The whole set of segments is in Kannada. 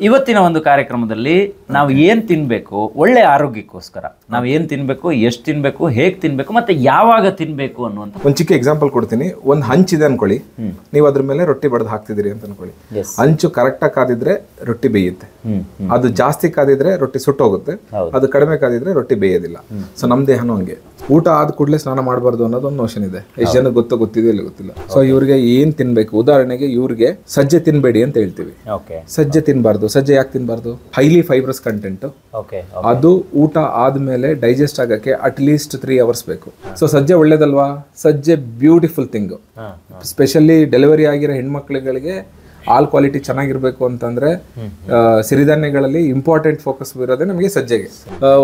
ಇವತ್ತಿನ ಒಂದು ಕಾರ್ಯಕ್ರಮದಲ್ಲಿ ನಾವು ಏನು ತಿನ್ನಬೇಕು, ಒಳ್ಳೆ ಆರೋಗ್ಯಕ್ಕೋಸ್ಕರ ನಾವು ಏನು ತಿನ್ನಬೇಕು, ಎಷ್ಟು ತಿನ್ನಬೇಕು, ಹೇಗೆ ತಿನ್ನಬೇಕು, ಮತ್ತೆ ಯಾವಾಗ ತಿನ್ನಬೇಕು ಅನ್ನುವಂಥ ಒಂದು ಚಿಕ್ಕ ಎಕ್ಸಾಂಪಲ್ ಕೊಡ್ತೀನಿ. ಒಂದು ಹಂಚಿದೆ ಅನ್ಕೊಳ್ಳಿ, ನೀವು ಅದ್ರ ಮೇಲೆ ರೊಟ್ಟಿ ಬಡ್ದು ಹಾಕ್ತಿದ್ದೀರಿ ಅಂತ ಅನ್ಕೊಳ್ಳಿ. ಹಂಚು ಕರೆಕ್ಟಾಗಿ ಕಾದಿದ್ರೆ ರೊಟ್ಟಿ ಬೇಯುತ್ತೆ, ಅದು ಜಾಸ್ತಿ ಕಾದಿದ್ರೆ ರೊಟ್ಟಿ ಸುಟ್ಟೋಗುತ್ತೆ, ಅದು ಕಡಿಮೆ ಕಾದಿದ್ರೆ ರೊಟ್ಟಿ ಬೇಯೋದಿಲ್ಲ. ಸೊ ನಮ್ಮ ದೇಹನೂ ಹಂಗೆ. ಊಟ ಆದ ಕೂಡಲೇ ಸ್ನಾನ ಮಾಡಬಾರ್ದು ಅನ್ನೋದು ಒಂದು ನೋಷನ್ ಇದೆ. ಎಷ್ಟು ಜನ ಗೊತ್ತಿದೆ ಇಲ್ಲ ಗೊತ್ತಿಲ್ಲ. ಸೊ ಇವ್ರಿಗೆ ಏನ್ ತಿನ್ಬೇಕು, ಉದಾಹರಣೆಗೆ ಇವ್ರಿಗೆ ಸಜ್ಜೆ ತಿನ್ಬೇಡಿ ಅಂತ ಹೇಳ್ತೀವಿ. ಸಜ್ಜೆ ತಿನ್ಬಾರ್ದು. ಸಜ್ಜೆ ಯಾಕೆ ತಿನ್ಬಾರ್ದು? ಹೈಲಿ ಫೈಬ್ರಸ್ ಕಂಟೆಂಟ್, ಅದು ಊಟ ಆದ್ಮೇಲೆ ಡೈಜೆಸ್ಟ್ ಆಗಕ್ಕೆ ಅಟ್ಲೀಸ್ಟ್ 3 hours ಬೇಕು. ಸೊ ಸಜ್ಜೆ ಒಳ್ಳೇದಲ್ವಾ? ಸಜ್ಜೆ ಬ್ಯೂಟಿಫುಲ್ ಥಿಂಗ್. ಸ್ಪೆಷಲಿ ಡೆಲಿವರಿ ಆಗಿರೋ ಹೆಣ್ಮಕ್ಳುಗಳಿಗೆ ಹಾಲ್ ಕ್ವಾಲಿಟಿ ಚೆನ್ನಾಗಿರ್ಬೇಕು ಅಂತಂದ್ರೆ ಸಿರಿಧಾನ್ಯಗಳಲ್ಲಿ ಇಂಪಾರ್ಟೆಂಟ್ ಫೋಕಸ್ ಇರೋದೇ ನಮಗೆ ಸಜ್ಜೆಗೆ.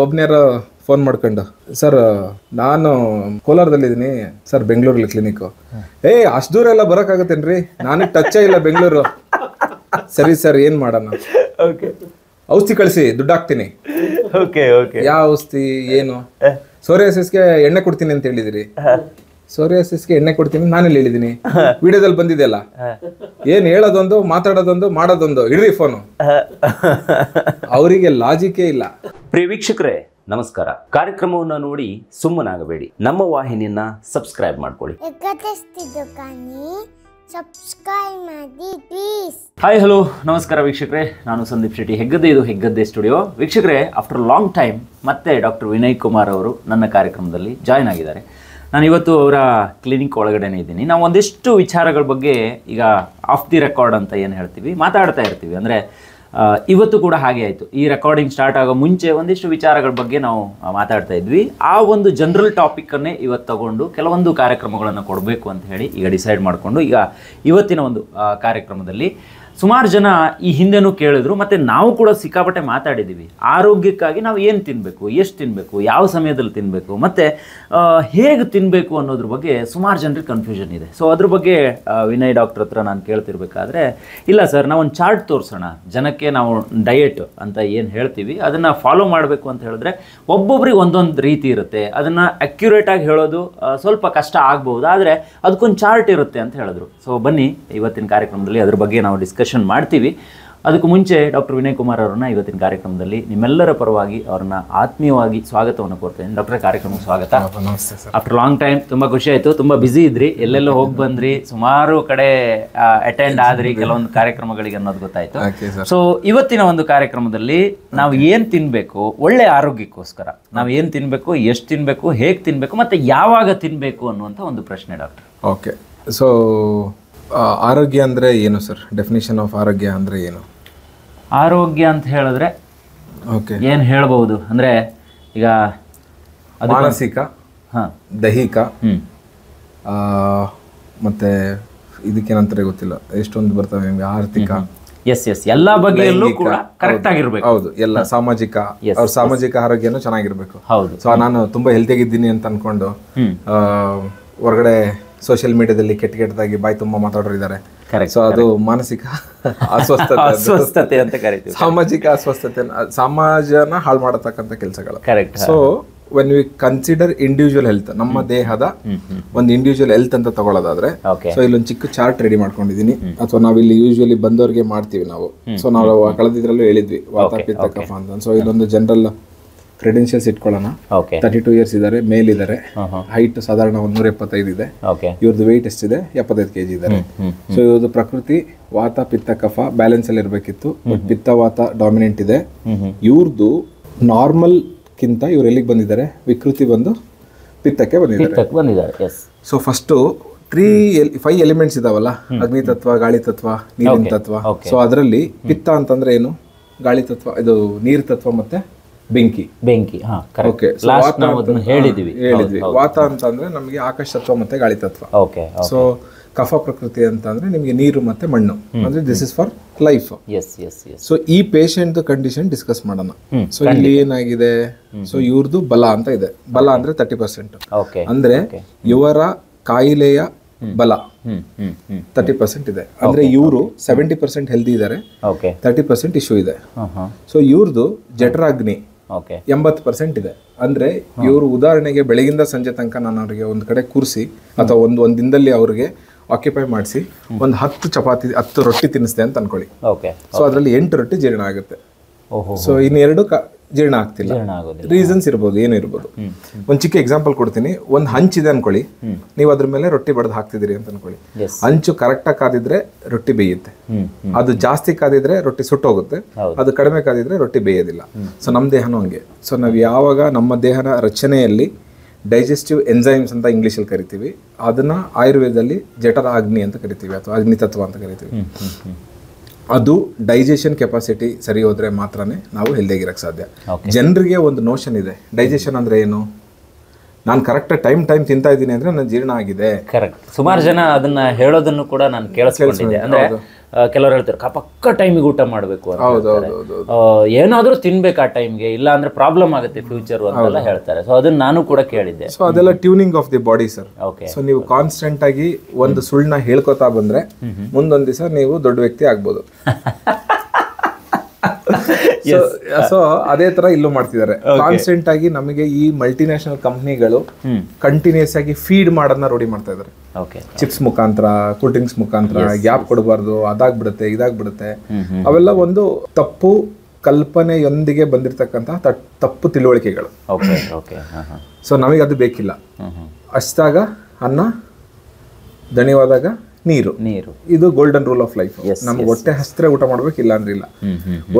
ಒಬ್ನೇರ ಫೋನ್ ಮಾಡ್ಕೊಂಡು, ಸರ್ ನಾನು ಕೋಲಾರದಲ್ಲಿದ್ದೀನಿ ಸರ್, ಬೆಂಗಳೂರಲ್ಲಿ ಕ್ಲಿನಿಕ್. ಅಷ್ಟು ದೂರ ಎಲ್ಲ ಬರೋಕ್ಕಾಗತ್ತೇನ್ರಿ? ನಾನು ಟಚ್ಚೇ ಇಲ್ಲ ಬೆಂಗಳೂರು. ಸರಿ ಸರ್, ಏನ್ ಮಾಡೋಣ? ಔಷಧಿ ಕಳಿಸಿ, ದುಡ್ಡು ಹಾಕ್ತೀನಿ. ಯಾವ ಔಷಧಿ, ಏನು? ಸೋರಿಯಾಸಿಸ್ಗೆ ಎಣ್ಣೆ ಕೊಡ್ತೀನಿ ಅಂತ ಹೇಳಿದಿರಿ. ಸೋರಿಯಾಸಿಸ್ಗೆ ಎಣ್ಣೆ ಕೊಡ್ತೀನಿ ನಾನೆಲ್ಲಿ ಹೇಳಿದೀನಿ? ವಿಡಿಯೋದಲ್ಲಿ ಬಂದಿದೆಯಲ್ಲ. ಏನ್ ಹೇಳೋದೊಂದು, ಮಾತಾಡೋದೊಂದು, ಮಾಡೋದೊಂದು. ಇಡ್ರಿ ಫೋನು. ಅವರಿಗೆ ಲಾಜಿಕೇ ಇಲ್ಲ. ಪ್ರಿಯ ವೀಕ್ಷಕರೇ ನಮಸ್ಕಾರ. ಕಾರ್ಯಕ್ರಮವನ್ನು ನೋಡಿ ಸುಮ್ಮನಾಗಬೇಡಿ, ನಮ್ಮ ವಾಹಿನಿಯನ್ನ ಸಬ್ಸ್ಕ್ರೈಬ್ ಮಾಡ್ಕೊಳ್ಳಿ. ಹಾಯ್ ಹಲೋ ನಮಸ್ಕಾರ ವೀಕ್ಷಕರೇ, ನಾನು ಸಂದೀಪ್ ಶೆಟ್ಟಿ, ಹೆಗ್ಗದ್ದೆ. ಇದು ಹೆಗ್ಗದ್ದೆ ಸ್ಟುಡಿಯೋ. ವೀಕ್ಷಕರೇ, ಆಫ್ಟರ್ ಲಾಂಗ್ ಟೈಮ್ ಮತ್ತೆ ಡಾಕ್ಟರ್ ವಿನಯ್ ಕುಮಾರ್ ಅವರು ನನ್ನ ಕಾರ್ಯಕ್ರಮದಲ್ಲಿ ಜಾಯ್ನ್ ಆಗಿದ್ದಾರೆ. ನಾನು ಇವತ್ತು ಅವರ ಕ್ಲಿನಿಕ್ ಒಳಗಡೆನೇ ಇದ್ದೀನಿ. ನಾವು ಒಂದಿಷ್ಟು ವಿಚಾರಗಳ ಬಗ್ಗೆ ಈಗ ಆಫ್ ದಿ ರೆಕಾರ್ಡ್ ಅಂತ ಏನು ಹೇಳ್ತೀವಿ ಮಾತಾಡ್ತಾ ಇರ್ತೀವಿ. ಅಂದರೆ ಇವತ್ತು ಕೂಡ ಹಾಗೆ ಆಯಿತು. ಈ ರೆಕಾರ್ಡಿಂಗ್ ಸ್ಟಾರ್ಟ್ ಆಗೋ ಮುಂಚೆ ಒಂದಿಷ್ಟು ವಿಚಾರಗಳ ಬಗ್ಗೆ ನಾವು ಮಾತಾಡ್ತಾ ಇದ್ವಿ. ಆ ಒಂದು ಜನರಲ್ ಟಾಪಿಕನ್ನೇ ಇವತ್ತು ತಗೊಂಡು ಕೆಲವೊಂದು ಕಾರ್ಯಕ್ರಮಗಳನ್ನು ಕೊಡಬೇಕು ಅಂತ ಹೇಳಿ ಈಗ ಡಿಸೈಡ್ ಮಾಡಿಕೊಂಡು ಈಗ ಇವತ್ತಿನ ಒಂದು ಕಾರ್ಯಕ್ರಮದಲ್ಲಿ ಸುಮಾರು ಜನ ಈ ಹಿಂದೆನೂ ಕೇಳಿದ್ರು, ಮತ್ತು ನಾವು ಕೂಡ ಸಿಕ್ಕಾಪಟ್ಟೆ ಮಾತಾಡಿದ್ದೀವಿ. ಆರೋಗ್ಯಕ್ಕಾಗಿ ನಾವು ಏನು ತಿನ್ನಬೇಕು, ಎಷ್ಟು ತಿನ್ನಬೇಕು, ಯಾವ ಸಮಯದಲ್ಲಿ ತಿನ್ನಬೇಕು, ಮತ್ತು ಹೇಗೆ ತಿನ್ನಬೇಕು ಅನ್ನೋದ್ರ ಬಗ್ಗೆ ಸುಮಾರು ಜನರಿಗೆ ಕನ್ಫ್ಯೂಷನ್ ಇದೆ. ಸೊ ಅದ್ರ ಬಗ್ಗೆ ವಿನಯ್ ಡಾಕ್ಟರ್ ಹತ್ರ ನಾನು ಕೇಳ್ತಿರ್ಬೇಕಾದ್ರೆ, ಇಲ್ಲ ಸರ್, ನಾವು ಒಂದು ಚಾರ್ಟ್ ತೋರಿಸೋಣ ಜನಕ್ಕೆ. ನಾವು ಡಯಟ್ ಅಂತ ಏನು ಹೇಳ್ತೀವಿ ಅದನ್ನು ಫಾಲೋ ಮಾಡಬೇಕು ಅಂತ ಹೇಳಿದ್ರೆ ಒಬ್ಬೊಬ್ರಿಗೆ ಒಂದೊಂದು ರೀತಿ ಇರುತ್ತೆ. ಅದನ್ನು ಅಕ್ಯುರೇಟಾಗಿ ಹೇಳೋದು ಸ್ವಲ್ಪ ಕಷ್ಟ ಆಗ್ಬೋದು, ಆದರೆ ಅದಕ್ಕೊಂದು ಚಾರ್ಟ್ ಇರುತ್ತೆ ಅಂತ ಹೇಳಿದ್ರು. ಸೊ ಬನ್ನಿ ಇವತ್ತಿನ ಕಾರ್ಯಕ್ರಮದಲ್ಲಿ ಅದ್ರ ಬಗ್ಗೆ ನಾವು ಡಿಸ್ಕಷನ್ ಮಾಡ್ತೀವಿ. ಅದಕ್ಕೂ ಮುಂಚೆ ಡಾಕ್ಟರ್ ವಿನಯ್ ಕುಮಾರ್ ಅವರನ್ನ ಇವತ್ತಿನ ಕಾರ್ಯಕ್ರಮದಲ್ಲಿ ನಿಮ್ಮೆಲ್ಲರ ಪರವಾಗಿ ಅವರನ್ನ ಆತ್ಮೀಯವಾಗಿ ಸ್ವಾಗತವನ್ನು ಕೋರ್ತೇನೆ. ಡಾಕ್ಟರ್, ಕಾರ್ಯಕ್ರಮಕ್ಕೆ ಸ್ವಾಗತ. ಆಫ್ಟರ್ ಲಾಂಗ್ ಟೈಮ್ ತುಂಬ ಖುಷಿ ಆಯಿತು. ತುಂಬ ಬ್ಯುಸಿ ಇದ್ರಿ, ಎಲ್ಲೆಲ್ಲೋ ಹೋಗಿ ಬಂದ್ರಿ, ಸುಮಾರು ಕಡೆ ಅಟೆಂಡ್ ಆದ್ರಿ ಕೆಲವೊಂದು ಕಾರ್ಯಕ್ರಮಗಳಿಗೆ ಅನ್ನೋದು ಗೊತ್ತಾಯ್ತು. ಸೊ ಇವತ್ತಿನ ಒಂದು ಕಾರ್ಯಕ್ರಮದಲ್ಲಿ ನಾವು ಏನು ತಿನ್ನಬೇಕು, ಒಳ್ಳೆ ಆರೋಗ್ಯಕ್ಕೋಸ್ಕರ ನಾವು ಏನು ತಿನ್ನಬೇಕು, ಎಷ್ಟು ತಿನ್ನಬೇಕು, ಹೇಗೆ ತಿನ್ನಬೇಕು, ಮತ್ತು ಯಾವಾಗ ತಿನ್ನಬೇಕು ಅನ್ನುವಂಥ ಒಂದು ಪ್ರಶ್ನೆ ಡಾಕ್ಟರ್. ಓಕೆ, ಸೊ ಆರೋಗ್ಯ ಅಂದರೆ ಏನು ಸರ್? ಡೆಫಿನೇಷನ್ ಆಫ್ ಆರೋಗ್ಯ ಅಂದರೆ ಏನು? ಆರೋಗ್ಯ ಅಂತ ಹೇಳಿದ್ರೆ ಓಕೆ ಏನು ಹೇಳ್ಬೋದು ಅಂದರೆ, ಈಗ ಮಾನಸಿಕ, ದೈಹಿಕ, ಮತ್ತೆ ಇದಕ್ಕೇನಂತಾರೆ ಗೊತ್ತಿಲ್ಲ, ಎಷ್ಟೊಂದು ಬರ್ತವೆ ನಿಮಗೆ, ಆರ್ಥಿಕ. ಎಸ್ ಎಲ್ಲ ಬಗೆಯಲ್ಲೂ ಕೂಡ ಕರೆಕ್ಟ್ ಆಗಿರ್ಬೇಕು. ಹೌದು, ಎಲ್ಲ ಸಾಮಾಜಿಕ, ಅವ್ರ ಸಾಮಾಜಿಕ ಆರೋಗ್ಯನೂ ಚೆನ್ನಾಗಿರ್ಬೇಕು. ಹೌದು. ಸೊ ನಾನು ತುಂಬಾ ಹೆಲ್ತಿಯಾಗಿದ್ದೀನಿ ಅಂತ ಅನ್ಕೊಂಡು ಹೊರಗಡೆ ಸೋಷಿಯಲ್ ಮೀಡಿಯಾದಲ್ಲಿ ಕೆಟ್ಟದಾಗಿ ಬಾಯಿ ತುಂಬಾ ಮಾತಾಡೋರು ಇದ್ದಾರೆ. ಸೊ ಅದು ಮಾನಸಿಕ ಅಸ್ವಸ್ಥತೆ ಅಂತ ಕರಿತೀವಿ. ಸಾಮಾಜಿಕ ಅಸ್ವಸ್ಥತೆ, ಸಮಾಜನ ಹಾಳು ಮಾಡತಕ್ಕಂಥ ಕೆಲಸಗಳು. Correct. So when we consider individual health, ನಮ್ಮ ದೇಹದ ಒಂದು ಇಂಡಿವಿಜುವಲ್ ಹೆಲ್ತ್ ಅಂತ ತಗೊಳ್ಳೋದಾದ್ರೆ, ಸೊ ಇಲ್ಲೊಂದು ಚಿಕ್ಕ ಚಾರ್ಟ್ ರೆಡಿ ಮಾಡ್ಕೊಂಡಿದೀನಿ, ಅಥವಾ ನಾವಿಲ್ಲಿ ಯೂಶುವಲಿ ಬಂದವರಿಗೆ ಮಾಡ್ತೀವಿ ನಾವು. ಸೊ ನಾವು ಕಳೆದಿದ್ರಲ್ಲೂ ಹೇಳಿದ್ವಿ ವಾತ ಪಿತ್ತ ಕಫ ಅಂತ. ಸೊ ಇಲ್ಲೊಂದು ಜನರಲ್ ಕ್ರೆಡೆನ್ಷಿಯಲ್ಸ್ ಇಟ್ಕೊಳ್ಳೋಣ. 32 years ಇದ್ದಾರೆ, ಮೇಲ್ ಇದ್ದಾರೆ, ಹೈಟ್ ಸಾಧಾರಣ 175 ಇದೆ, ಇವ್ರದ್ದು ವೆಯ್ಟ್ ಎಷ್ಟಿದೆ? 75 kg ಇದ್ದಾರೆ. ಸೊ ಇವ್ರದ್ದು ಪ್ರಕೃತಿ ವಾತ ಪಿತ್ತ ಕಫ ಬ್ಯಾಲೆನ್ಸ್ ಅಲ್ಲಿ ಇರಬೇಕಿತ್ತು, ಬಟ್ ಪಿತ್ತ ವಾತ ಡಾಮಿನೆಂಟ್ ಇದೆ. ಇವ್ರದ್ದು ನಾರ್ಮಲ್ ಕಿಂತ ಇವ್ರು ಎಲ್ಲಿಗೆ ಬಂದಿದ್ದಾರೆ? ವಿಕೃತಿ ಬಂದು ಪಿತ್ತಕ್ಕೆ ಬಂದಿದ್ದಾರೆ. ಸೊ ಫಸ್ಟ್ 5 ಎಲಿಮೆಂಟ್ಸ್ ಇದಾವಲ್ಲ, ಅಗ್ನಿ ತತ್ವ, ಗಾಳಿ ತತ್ವ, ನೀರಿನ ತತ್ವ. ಸೊ ಅದರಲ್ಲಿ ಪಿತ್ತ ಅಂತಂದ್ರೆ ಏನು? ಗಾಳಿ ತತ್ವ, ಇದು ನೀರು ತತ್ವ, ಮತ್ತೆ ಬೆಂಕಿ. ಓಕೆ, ಹೇಳಿದ್ವಿ. ವಾತ ಅಂತಂದ್ರೆ ನಮಗೆ ಆಕಾಶ ತತ್ವ ಮತ್ತೆ ಗಾಳಿ ತತ್ವ. ಸೊ ಕಫ ಪ್ರಕೃತಿ ಅಂತಂದ್ರೆ ನಿಮಗೆ ನೀರು ಮತ್ತೆ ಮಣ್ಣು, ಅಂದ್ರೆ this is for life. So ಈ ಪೇಷಂಟ್ ಕಂಡೀಷನ್ ಡಿಸ್ಕಸ್ ಮಾಡೋಣ. ಸೊ ಇಲ್ಲಿ ಏನಾಗಿದೆ? ಸೊ ಇವ್ರದ್ದು ಬಲ ಅಂತ ಇದೆ. ಬಲ ಅಂದ್ರೆ 30%. ಅಂದ್ರೆ ಇವರ ಕಾಯಿಲೆಯ ಬಲ 30% ಇದೆ. ಅಂದ್ರೆ ಇವರು 70% ಹೆಲ್ದಿ ಇದ್ದಾರೆ, 30% ಇಶ್ಯೂ ಇದೆ. ಸೊ ಇವ್ರದ್ದು ಜಠರಾಗ್ನಿ 80% ಇದೆ. ಅಂದ್ರೆ ಇವರು ಉದಾಹರಣೆಗೆ ಬೆಳಗಿಂದ ಸಂಜೆ ತನಕ ನಾನು ಅವರಿಗೆ ಒಂದು ಕಡೆ ಕೂರಿಸಿ ಅಥವಾ ಒಂದು ದಿನದಲ್ಲಿ ಅವ್ರಿಗೆ ಆಕ್ಯುಪೈ ಮಾಡಿಸಿ ಒಂದು 10 ಚಪಾತಿ 10 ರೊಟ್ಟಿ ತಿನ್ನಿಸ್ದೆ ಅಂತ ಅನ್ಕೊಳ್ಳಿ. ಓಕೆ. ಸೊ ಅದರಲ್ಲಿ 8 ರೊಟ್ಟಿ ಜೀರ್ಣ ಆಗುತ್ತೆ. ಓಹೋ. ಸೊ ಇನ್ನೆರಡು ಜೀರ್ಣ ಆಗ್ತಿಲ್ಲ. ರೀಸನ್ಸ್ ಇರ್ಬೋದು, ಏನು ಇರ್ಬೋದು. ಒಂದು ಚಿಕ್ಕ ಎಕ್ಸಾಂಪಲ್ ಕೊಡ್ತೀನಿ. ಒಂದು ಹಂಚಿದೆ ಅನ್ಕೊಳ್ಳಿ, ನೀವು ಅದ್ರ ಮೇಲೆ ರೊಟ್ಟಿ ಬಡ್ದು ಹಾಕ್ತಿದ್ದೀರಿ ಅಂತ ಅನ್ಕೊಳ್ಳಿ. ಹಂಚು ಕರೆಕ್ಟಾಗಿ ಕಾದಿದ್ರೆ ರೊಟ್ಟಿ ಬೇಯುತ್ತೆ. ಅದು ಜಾಸ್ತಿ ಕಾದಿದ್ರೆ ರೊಟ್ಟಿ ಸುಟ್ಟೋಗುತ್ತೆ, ಅದು ಕಡಿಮೆ ಕಾದಿದ್ರೆ ರೊಟ್ಟಿ ಬೇಯೋದಿಲ್ಲ. ಸೊ ನಮ್ಮ ದೇಹನೂ ಹಂಗೆ. ಸೊ ನಾವು ಯಾವಾಗ ನಮ್ಮ ದೇಹನ ರಚನೆಯಲ್ಲಿ ಡೈಜೆಸ್ಟಿವ್ ಎನ್ಸೈಮ್ಸ್ ಅಂತ ಇಂಗ್ಲೀಷಲ್ಲಿ ಕರಿತೀವಿ, ಅದನ್ನ ಆಯುರ್ವೇದದಲ್ಲಿ ಜಠರ ಅಗ್ನಿ ಅಂತ ಕರಿತೀವಿ ಅಥವಾ ಅಗ್ನಿ ತತ್ವ ಅಂತ ಕರಿತೀವಿ. ಅದು ಡೈಜೆಷನ್ ಕೆಪಾಸಿಟಿ ಸರಿ ಹೋದ್ರೆ ಮಾತ್ರನೇ ನಾವು ಹೆಲ್ದಿಯಾಗಿರಕ್ಕೆ ಸಾಧ್ಯ. ಜನರಿಗೆ ಒಂದು ನೋಷನ್ ಇದೆ, ಡೈಜೆಷನ್ ಅಂದ್ರೆ ಏನು, ನಾನು ಕರೆಕ್ಟ್ ಟೈಮ್ ತಿಂತಾ ಇದ್ದೀನಿ ಅಂದ್ರೆ ನನ್ನ ಜೀರ್ಣ ಆಗಿದೆ. ಕರೆಕ್ಟ್. ಸುಮಾರು ಜನ ಅದನ್ನ ಹೇಳೋದನ್ನು ಕೂಡ ನಾನು ಕೇಳಿಸ್ಕೊಂಡಿದ್ದೆ. ಅಂದ್ರೆ ಕೆಲವರು ಹೇಳ್ತಾರೆ ಪಕ್ಕ ಟೈಮಿಗೆ ಊಟ ಮಾಡಬೇಕು ಅಂತ, ಏನಾದ್ರೂ ತಿನ್ಬೇಕು ಆ ಟೈಮ್ಗೆ, ಇಲ್ಲ ಅಂದ್ರೆ ಪ್ರಾಬ್ಲಮ್ ಆಗುತ್ತೆ ಫ್ಯೂಚರ್ ಅಂತೆಲ್ಲ ಹೇಳ್ತಾರೆ. ಸೊ ಅದನ್ನ ನಾನು ಕೂಡ ಕೇಳಿದ್ದೆ. ಸೊ ಅದೆಲ್ಲ tuning of the body sir. Okay. So ನೀವು ಕಾನ್ಸ್ಟೆಂಟ್ ಆಗಿ ಒಂದು ಸುಳ್ಳನ್ನ ಹೇಳ್ಕೊತಾ ಬಂದ್ರೆ ಮುಂದೊಂದ್ ದಿವಸ ನೀವು ದೊಡ್ಡ ವ್ಯಕ್ತಿ ಆಗ್ಬೋದು. ಸೊ ಅದೇ ತರ ಇಲ್ಲೂ ಮಾಡ್ತಿದ್ದಾರೆ. ಕಾನ್ಸ್ಟೆಂಟ್ ಆಗಿ ನಮಗೆ ಈ ಮಲ್ಟಿನ್ಯಾಷನಲ್ ಕಂಪ್ನಿಗಳು ಕಂಟಿನ್ಯೂಸ್ ಆಗಿ ಫೀಡ್ ಮಾಡೋದನ್ನ ರೂಢಿ ಮಾಡ್ತಾ ಇದಾರೆ. ಚಿಪ್ಸ್ ಮುಖಾಂತರ, ಕೂಲ್ ಡ್ರಿಂಕ್ಸ್ ಮುಖಾಂತರ, ಗ್ಯಾಪ್ ಕೊಡಬಾರ್ದು, ಅದಾಗ್ಬಿಡುತ್ತೆ ಇದಾಗ್ಬಿಡುತ್ತೆ. ಅವೆಲ್ಲ ಒಂದು ತಪ್ಪು ಕಲ್ಪನೆಯೊಂದಿಗೆ ಬಂದಿರತಕ್ಕಂತಹ ತಪ್ಪು ತಿಳುವಳಿಕೆಗಳು. ಸೊ ನಮಗೆ ಅದು ಬೇಕಿಲ್ಲ. ಹಸಿದಾಗ ಅನ್ನ, ದಣಿವಾದಾಗ ನೀರು. ಇದು ಗೋಲ್ಡನ್ ರೂಲ್ ಆಫ್ ಲೈಫ್. ನಮ್ಗೆ ಹೊಟ್ಟೆ ಹಸಿದ್ರೆ ಊಟ ಮಾಡ್ಬೇಕು, ಇಲ್ಲ ಅಂದ್ರೆ ಇಲ್ಲ.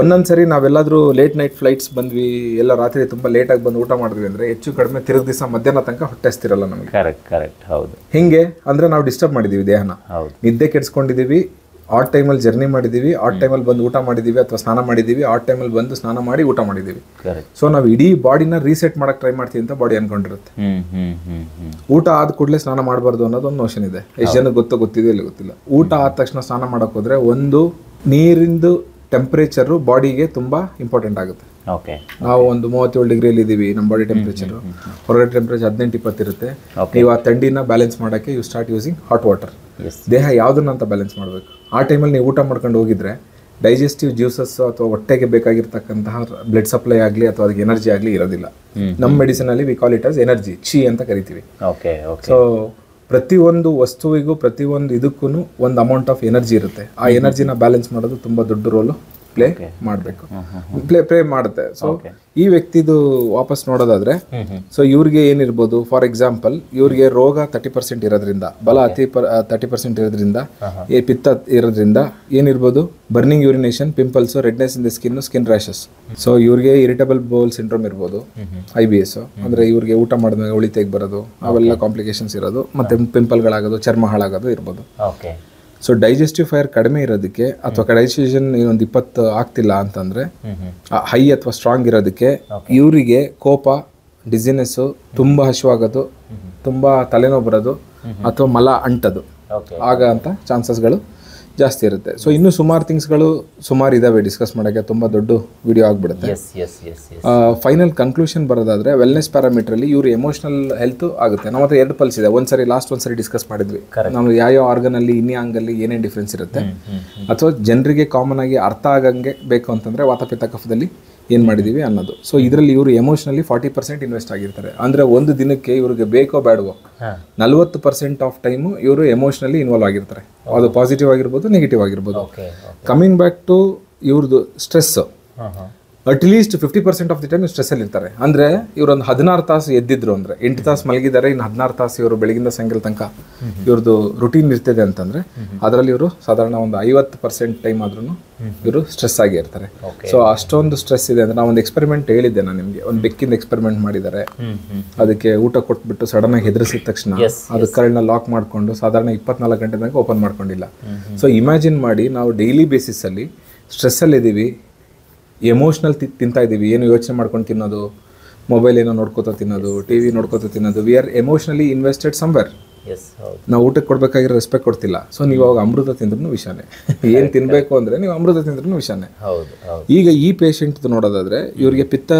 ಒಂದೊಂದ್ಸರಿ ನಾವೆಲ್ಲಾದ್ರೂ ಲೇಟ್ ನೈಟ್ ಫ್ಲೈಟ್ಸ್ ಬಂದ್ವಿ, ಎಲ್ಲ ರಾತ್ರಿ ತುಂಬಾ ಲೇಟ್ ಆಗಿ ಬಂದು ಊಟ ಮಾಡಿದ್ವಿ ಅಂದ್ರೆ ಹೆಚ್ಚು ಕಡಿಮೆ ತಿರುಗ್ ದಿವಸ ಮಧ್ಯಾಹ್ನ ತನಕ ಹೊಟ್ಟೆ ಹಸ್ತಿರಲ್ಲ ನಮಗೆ. ಕರೆಕ್ಟ್. ಹೌದು. ಹಿಂಗೆ ಅಂದ್ರೆ ನಾವು ಡಿಸ್ಟರ್ಬ್ ಮಾಡಿದೀವಿ ದೇಹನ, ನಿದ್ದೆ ಕೆಡಿಸ್ಕೊಂಡಿದೀವಿ, ಆಟ್ ಟೈಮಲ್ಲಿ ಜರ್ನಿ ಮಾಡಿದೀವಿ, ಆಟ್ ಟೈಮಲ್ಲಿ ಬಂದು ಊಟ ಮಾಡಿದೀವಿ ಅಥವಾ ಸ್ನಾನ ಮಾಡಿದೀವಿ, ಆಟ್ ಟೈಮಲ್ಲಿ ಬಂದು ಸ್ನಾನ ಮಾಡಿ ಊಟ ಮಾಡಿದೀವಿ. ಸೊ ನಾವು ಇಡೀ ಬಾಡಿನ ರೀಸೆಟ್ ಮಾಡಕ್ ಟ್ರೈ ಮಾಡ್ತೀವಿ ಅಂತ ಬಾಡಿ ಅನ್ಕೊಂಡಿರುತ್ತೆ. ಊಟ ಆದ ಕೂಡಲೇ ಸ್ನಾನ ಮಾಡಬಾರ್ದು ಅನ್ನೋದೊಂದು ನೋಷನ್ ಇದೆ. ಎಷ್ಟು ಜನ ಗೊತ್ತಿದೆ ಇಲ್ಲ ಗೊತ್ತಿಲ್ಲ. ಊಟ ಆದ ತಕ್ಷಣ ಸ್ನಾನ ಮಾಡಕ್ ಹೋದ್ರೆ ಒಂದು ನೀರಿಂದು ಟೆಂಪರೇಚರ್ ಬಾಡಿಗೆ ತುಂಬಾ ಇಂಪಾರ್ಟೆಂಟ್ ಆಗುತ್ತೆ. ನಾವು ಒಂದು 37 ಡಿಗ್ರಿಯಲ್ಲಿ ಇದೀವಿ, ನಮ್ಮ ಬಾಡಿ ಟೆಂಪರೇಚರ್. ಹೊರಗಡೆ ಟೆಂಪರೇಚರ್ 18-20 ಇರುತ್ತೆ. ನೀವು ಆ ಥಂಡಿನ ಬ್ಯಾಲೆನ್ಸ್ ಮಾಡೋಕ್ಕೆ you start using hot water. ದೇಹ ಯಾವುದನ್ನ ಅಂತ ಬ್ಯಾಲೆನ್ಸ್ ಮಾಡಬೇಕು. ಆ ಟೈಮಲ್ಲಿ ನೀವು ಊಟ ಮಾಡ್ಕೊಂಡು ಹೋಗಿದ್ರೆ ಡೈಜೆಸ್ಟಿವ್ ಜ್ಯೂಸಸ್ ಅಥವಾ ಹೊಟ್ಟೆಗೆ ಬೇಕಾಗಿರ್ತಕ್ಕಂತಹ ಬ್ಲಡ್ ಸಪ್ಲೈ ಆಗಲಿ ಅಥವಾ ಅದಕ್ಕೆ ಎನರ್ಜಿ ಆಗಲಿ ಇರೋದಿಲ್ಲ. ನಮ್ಮ ಮೆಡಿಸಿನ್ ಅಲ್ಲಿ we call it as energy, ಚಿ ಅಂತ ಕರಿತೀವಿ. ಸೊ ಪ್ರತಿಯೊಂದು ವಸ್ತುವಿಗೂ ಪ್ರತಿಯೊಂದು ಇದಕ್ಕೂ ಒಂದು ಅಮೌಂಟ್ ಆಫ್ ಎನರ್ಜಿ ಇರುತ್ತೆ. ಆ ಎನರ್ಜಿನ ಬ್ಯಾಲೆನ್ಸ್ ಮಾಡೋದು ತುಂಬಾ ದೊಡ್ಡ ರೋಲು ಪ್ಲೇ ಮಾಡಬೇಕು, ಪ್ಲೇ ಮಾಡುತ್ತೆ. ಸೊ ಈ ವ್ಯಕ್ತಿದು ವಾಪಸ್ ನೋಡೋದಾದ್ರೆ, ಸೊ ಇವ್ರಿಗೆ ಏನಿರ್ಬೋದು, ಫಾರ್ ಎಕ್ಸಾಂಪಲ್ ಇವ್ರಿಗೆ ರೋಗ 30% ಇರೋದ್ರಿಂದ, ಬಲ 30% ಇರೋದ್ರಿಂದ, ಪಿತ್ತ ಇರೋದ್ರಿಂದ ಏನಿರ್ಬೋದು, burning urination, pimples, redness in the skin rashes. So ಇವ್ರಿಗೆ ಇರಿಟಬಲ್ ಬೌಲ್ ಸಿಂಡ್ರೋಮ್ ಇರ್ಬೋದು, IBS ಅಂದ್ರೆ ಇವ್ರಿಗೆ ಊಟ ಮಾಡಿದಾಗ ಉಳಿತೆಗೆ ಬರೋದು, ಅವೆಲ್ಲ ಕಾಂಪ್ಲಿಕೇಶನ್ಸ್ ಇರೋದು, ಮತ್ತೆ ಪಿಂಪಲ್ಗಳಾಗೋದು, ಚರ್ಮ ಹಾಳಾಗೋದು ಇರ್ಬೋದು. ಸೊ ಡೈಜೆಸ್ಟಿವ್ ಫೈರ್ ಕಡಿಮೆ ಇರೋದಕ್ಕೆ ಅಥವಾ ಡೈಜೆಷನ್ ಒಂದು 20 ಆಗ್ತಿಲ್ಲ ಅಂತಂದ್ರೆ, ಹೈ ಅಥವಾ ಸ್ಟ್ರಾಂಗ್ ಇರೋದಕ್ಕೆ ಇವರಿಗೆ ಕೋಪ, ಡಿಸಿನೆಸ್ಸು, ತುಂಬಾ ಹಸಿವಾಗೋದು, ತುಂಬಾ ತಲೆನೋವು ಬರೋದು ಅಥವಾ ಮಲ ಅಂಟದು ಆಗ ಅಂತ ಚಾನ್ಸಸ್ಗಳು ಜಾಸ್ತಿ ಇರುತ್ತೆ. ಸೊ ಇನ್ನು ಸುಮಾರು ಥಿಂಗ್ಸ್ಗಳು ಸುಮಾರು ಇದಾವೆ ಡಿಸ್ಕಸ್ ಮಾಡೋಕ್ಕೆ, ತುಂಬ ದೊಡ್ಡ ವಿಡಿಯೋ ಆಗಿಬಿಡುತ್ತೆ. ಫೈನಲ್ ಕನ್ಕ್ಲೂಷನ್ ಬರೋದಾದ್ರೆ, ವೆಲ್ನೆಸ್ ಪ್ಯಾರಾಮೀಟ್ರಲ್ಲಿ ಇವ್ರು ಎಮೋಷನಲ್ ಹೆಲ್ತ್ ಆಗುತ್ತೆ. ನಮ್ಮ ಹತ್ರ 2 ಪಲ್ಸ್ ಇದೆ. ಒಂದ್ಸರಿ ಡಿಸ್ಕಸ್ ಮಾಡಿದ್ವಿ ನಾವು ಯಾವ ಆರ್ಗನ್ ಅಲ್ಲಿ ಇನ್ನಿ ಅಂಗಲ್ಲಿ ಏನೇನು ಡಿಫ್ರೆನ್ಸ್ ಇರುತ್ತೆ, ಅಥವಾ ಜನರಿಗೆ ಕಾಮನ್ ಆಗಿ ಅರ್ಥ ಆಗಂಗೆ ಬೇಕು ಅಂತಂದ್ರೆ ವಾತಪಿತ್ತ ಕಫದಲ್ಲಿ ಏನು ಮಾಡಿದೀವಿ ಅನ್ನೋದು. ಸೊ ಇದರಲ್ಲಿ ಇವರು ಎಮೋಷನಲಿ 40% ಇನ್ವೆಸ್ಟ್ ಆಗಿರ್ತಾರೆ. ಅಂದ್ರೆ ಒಂದು ದಿನಕ್ಕೆ ಇವ್ರಿಗೆ ಬೇಕೋ ಬೇಡವೋ 40% ಆಫ್ ಟೈಮು ಇವರು ಎಮೋಷನಲಿ ಇನ್ವಾಲ್ವ್ ಆಗಿರ್ತಾರೆ. ಅದು ಪಾಸಿಟಿವ್ ಆಗಿರ್ಬೋದು, ನೆಗೆಟಿವ್ ಆಗಿರ್ಬೋದು. ಕಮಿಂಗ್ ಬ್ಯಾಕ್ ಟು ಇವ್ರದ್ದು stress, at least 50% of the time ಸ್ಟ್ರೆಸ್ಸಲ್ಲಿ ಇರ್ತಾರೆ. ಅಂದರೆ ಇವರೊಂದು 16 ತಾಸು ಎದ್ದಿದ್ರು ಅಂದರೆ 8 ತಾಸು ಮಲಗಿದ್ದಾರೆ, ಇನ್ನು 16 ತಾಸು ಇವರು ಬೆಳಗಿಂದ ಸಾಯಂಕಾಲ ತನಕ ಇವ್ರದ್ದು ರುಟೀನ್ ಇರ್ತದೆ ಅಂತಂದರೆ ಅದರಲ್ಲಿ ಇವರು ಸಾಧಾರಣ ಒಂದು 50% ಟೈಮ್ ಆದ್ರೂ ಇವರು ಸ್ಟ್ರೆಸ್ ಆಗಿ ಇರ್ತಾರೆ. ಸೊ ಅಷ್ಟೊಂದು ಸ್ಟ್ರೆಸ್ ಇದೆ ಅಂದರೆ, ನಾವು ಒಂದು ಎಕ್ಸ್ಪೆರಿಮೆಂಟ್ ಹೇಳಿದ್ದೆ ನಾನು ನಿಮಗೆ, ಒಂದು ಬೆಕ್ಕಿಂದ ಎಕ್ಸ್ಪೆರಿಮೆಂಟ್ ಮಾಡಿದ್ದಾರೆ. ಅದಕ್ಕೆ ಊಟ ಕೊಟ್ಬಿಟ್ಟು ಸಡನ್ ಆಗಿ ಹೆದರಿಸಿದ ತಕ್ಷಣ ಅದು ಕರಳನ್ನ ಲಾಕ್ ಮಾಡಿಕೊಂಡು ಸಾಧಾರಣ 24 ಗಂಟೆ ತನಕ ಓಪನ್ ಮಾಡ್ಕೊಂಡಿಲ್ಲ. ಸೊ ಇಮ್ಯಾಜಿನ್ ಮಾಡಿ, ನಾವು ಡೈಲಿ ಬೇಸಿಸಲ್ಲಿ ಸ್ಟ್ರೆಸ್ಸಲ್ಲಿ ಇದ್ದೀವಿ, ಎಮೋಷ್ನಲ್ ತಿಂತಾ ಇದ್ದೀವಿ, ಏನು ಯೋಚನೆ ಮಾಡ್ಕೊಂಡು ತಿನ್ನೋದು, ಮೊಬೈಲ್ ಏನೋ ನೋಡ್ಕೋತಾ ತಿನ್ನೋದು, TV ನೋಡ್ಕೋತಾ ತಿನ್ನೋದು. We are emotionally invested somewhere. ನಾವು ಊಟಕ್ಕೆ ಕೊಡ್ಬೇಕಾಗಿರೋ ರೆಸ್ಪೆಕ್ಟ್ ಕೊಡ್ತಿಲ್ಲ. ಸೊ ನೀವು ಅವಾಗ ಅಮೃತ ತಿಂದ್ರೂ ವಿಷಾನೆ. ಏನು ತಿನ್ಬೇಕು ಅಂದ್ರೆ ನೀವು ಅಮೃತ ತಿಂದ್ರೂ ವಿಷಾನೆ. ಈಗ ಈ ಪೇಷಂಟ್ ನೋಡೋದಾದ್ರೆ, ಇವ್ರಿಗೆ ಪಿತ್ತ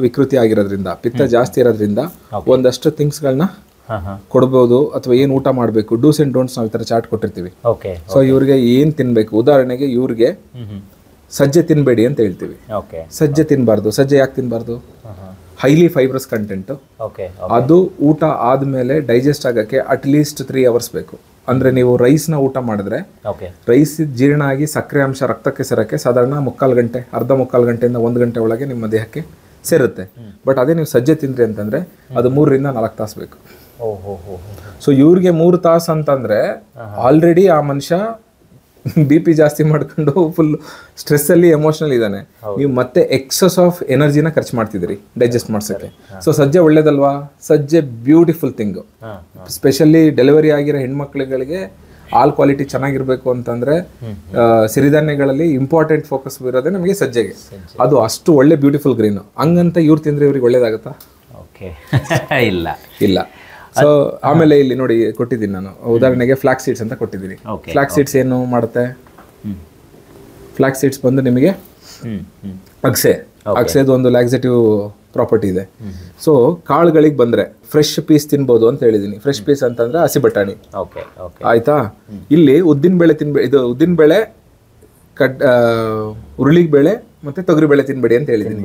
ವಿಕೃತಿ ಆಗಿರೋದ್ರಿಂದ, ಪಿತ್ತ ಜಾಸ್ತಿ ಇರೋದ್ರಿಂದ ಒಂದಷ್ಟು ಥಿಂಗ್ಸ್ಗಳನ್ನ ಕೊಡ್ಬೋದು, ಅಥವಾ ಏನು ಊಟ ಮಾಡಬೇಕು, ಡೂಸ್ ಅಂಡ್ ಡೋಂಟ್ಸ್ ನಾವು ಈ ಥರ ಚಾರ್ಟ್ ಕೊಟ್ಟಿರ್ತೀವಿ. ಸೊ ಇವ್ರಿಗೆ ಏನು ತಿನ್ಬೇಕು, ಉದಾಹರಣೆಗೆ ಇವ್ರಿಗೆ ಸಜ್ಜೆ ತಿನ್ಬೇಡಿ ಅಂತ ಹೇಳ್ತೀವಿ. ಸಜ್ಜೆ ತಿನ್ಬಾರ್ದು. ಸಜ್ಜೆ ಯಾಕೆ ತಿನ್ಬಾರ್ದು? Highly fibrous content. ಅದು ಊಟ ಆದ್ಮೇಲೆ ಡೈಜೆಸ್ಟ್ ಆಗಕ್ಕೆ ಅಟ್ಲೀಸ್ಟ್ 3 hours ಬೇಕು. ಅಂದರೆ ನೀವು ರೈಸ್ನ ಊಟ ಮಾಡಿದ್ರೆ ಓಕೆ ರೈಸ್ ಜೀರ್ಣ ಆಗಿ ಸಕ್ಕರೆ ಅಂಶ ರಕ್ತಕ್ಕೆ ಸೇರೋಕ್ಕೆ ಸಾಧಾರಣ 3/4 ಗಂಟೆ, ಅರ್ಧ 3/4 ಗಂಟೆಯಿಂದ 1 ಗಂಟೆ ಒಳಗೆ ನಿಮ್ಮ ದೇಹಕ್ಕೆ ಸೇರುತ್ತೆ. ಬಟ್ ಅದೇ ನೀವು ಸಜ್ಜೆ ತಿಂದ್ರಿ ಅಂತಂದರೆ ಅದು 3 ರಿಂದ 4 ತಾಸು ಬೇಕು. ಸೊ ಇವ್ರಿಗೆ 3 ತಾಸು ಅಂತಂದರೆ ಆಲ್ರೆಡಿ ಆ ಮನುಷ್ಯ BP ಜಾಸ್ತಿ ಮಾಡ್ಕೊಂಡು ಫುಲ್ ಸ್ಟ್ರೆಸ್ಸಲ್ಲಿ ಎಮೋಷ್ನಲ್ ಇದ್ದಾನೆ. ನೀವು ಮತ್ತೆ ಎಕ್ಸಸ್ ಆಫ್ ಎನರ್ಜಿನ ಖರ್ಚು ಮಾಡ್ತಿದ್ದೀರಿ ಡೈಜೆಸ್ಟ್ ಮಾಡ್ಸೋಕ್ಕೆ. ಸೊ ಸಜ್ಜೆ ಒಳ್ಳೇದಲ್ವಾ? ಸಜ್ಜೆ ಬ್ಯೂಟಿಫುಲ್ ಥಿಂಗು. ಸ್ಪೆಷಲಿ ಡೆಲಿವರಿ ಆಗಿರೋ ಹೆಣ್ಮಕ್ಳುಗಳಿಗೆ ಹಾಲ್ ಕ್ವಾಲಿಟಿ ಚೆನ್ನಾಗಿರ್ಬೇಕು ಅಂತಂದ್ರೆ ಸಿರಿಧಾನ್ಯಗಳಲ್ಲಿ ಇಂಪಾರ್ಟೆಂಟ್ ಫೋಕಸ್ ಇರೋದೇ ನಮಗೆ ಸಜ್ಜೆಗೆ. ಅದು ಅಷ್ಟು ಒಳ್ಳೆ ಬ್ಯೂಟಿಫುಲ್ ಗ್ರೀನ್. ಹಂಗಂತ ಇವ್ರು ತಿಂದ್ರೆ ಇವ್ರಿಗೆ ಒಳ್ಳೇದಾಗತ್ತಾ? ಓಕೆ ಇಲ್ಲ ಇಲ್ಲ. ಸೊ ಆಮೇಲೆ ಇಲ್ಲಿ ನೋಡಿ ಕೊಟ್ಟಿದ್ದೀನಿ ನಾನು ಉದಾಹರಣೆಗೆ ಫ್ಲಾಕ್ಸ್ ಸೀಡ್ಸ್ ಅಂತ ಕೊಟ್ಟಿದ್ದೀನಿ. ಫ್ಲಾಕ್ಸ್ ಸೀಡ್ಸ್ ಏನು ಮಾಡುತ್ತೆ? ಫ್ಲಾಕ್ಸ್ ಸೀಡ್ಸ್ ಬಂದು ನಿಮಗೆ ಅಕ್ಸೆದು ಒಂದು ಲ್ಯಾಕ್ಸೇಟಿವ್ ಪ್ರಾಪರ್ಟಿ ಇದೆ. ಸೊ ಕಾಳುಗಳಿಗೆ ಬಂದ್ರೆ ಫ್ರೆಶ್ ಪೀಸ್ ತಿನ್ಬೋದು ಅಂತ ಹೇಳಿದೀನಿ. ಫ್ರೆಶ್ ಪೀಸ್ ಅಂತಂದ್ರೆ ಹಸಿ ಬಟಾಣಿ, ಆಯ್ತಾ? ಇಲ್ಲಿ ಉದ್ದಿನ ಬೇಳೆ ಇದು ಉದ್ದಿನ ಬೇಳೆ ಹುರುಳಿಗೆ ಬೇಳೆ ಮತ್ತೆ ತೊಗರಿ ಬೇಳೆ ತಿನ್ಬೇಡಿ ಅಂತ ಹೇಳಿದೀನಿ.